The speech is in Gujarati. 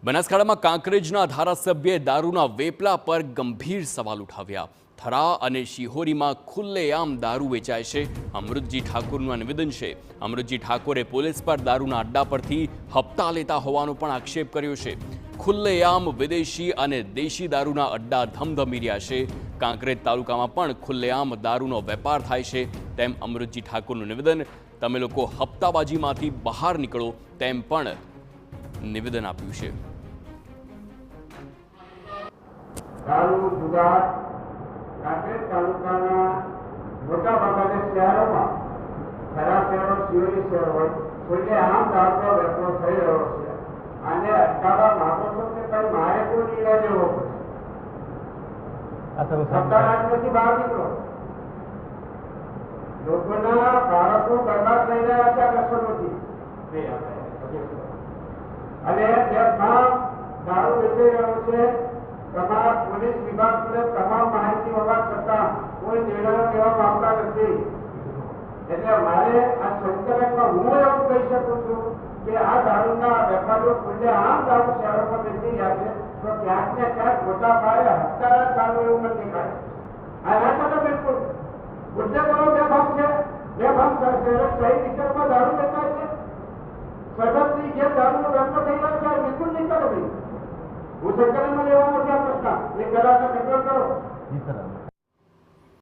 બનાસકાંઠામાં કાંકરેજના ધારાસભ્યે દારૂના વેપલા પર ગંભીર સવાલ ઉઠાવ્યા। થરા અને શિહોરીમાં ખુલ્લેઆમ દારૂ વેચાય છે। અમૃતજી ઠાકોરનું આ નિવેદન છે। અમૃતજી ઠાકોરે પોલીસ પર દારૂના અડ્ડા પરથી હપ્તા લેતા હોવાનો પણ આક્ષેપ કર્યો છે। ખુલ્લેઆમ વિદેશી અને દેશી દારૂના અડ્ડા ધમધમી રહ્યા છે। કાંકરેજ તાલુકામાં પણ ખુલ્લેઆમ દારૂનો વેપાર થાય છે તેમ અમૃતજી ઠાકોરનું નિવેદન। તમે લોકો હપ્તાબાજીમાંથી બહાર નીકળો તેમ પણ નિવેદન આપ્યું છે। दारू जुगार कांकरेज तालुकाना मोटा भागना शहरों खरा शहरों शिवरी शहरों खुले आम दारूનો વેપાર થઈ રહ્યો છે અને અટકાવવા માંગો છો કે ભાઈ મારે કોઈ નિર્ણય લેવો પડશે। સત્તારાજમાંથી બહાર નીકળો। લોકોના બાળકો બરબાદ થઈ રહ્યા છે આ વ્યસનોથી અને દેશમાં દારૂ વેચાઈ રહ્યો છે। તમારા પોલીસ વિભાગને તમામ માહિતી હોવા છતાં કોઈ નિર્ણયો લેવામાં આવતા નથી। એટલે મારે આ સંકલનમાં હું એવું કહી શકું છું કે આ દારૂના વેપારીઓ ખુલ્લે આમ દારૂ શહેરોમાં વેચી રહ્યા છે તો ક્યાંક ને ક્યાંક મોટા પાયે હત્યારા ચાલુ એવું નથી થાય। આના સાથે બિલકુલ ઉદ્યોગોનો બેભાન છે। બેભાન સહી વિસ્તારમાં દારૂ વેચાય છે। સરહદની જે દારૂનો વેપાર થઈ રહ્યો છે બિલકુલ નહીં કરે ભાઈ। હું સંકલનમાં લેવાનો છે આ પ્રશ્ન એ કરાર કંટ્રોલ કરો।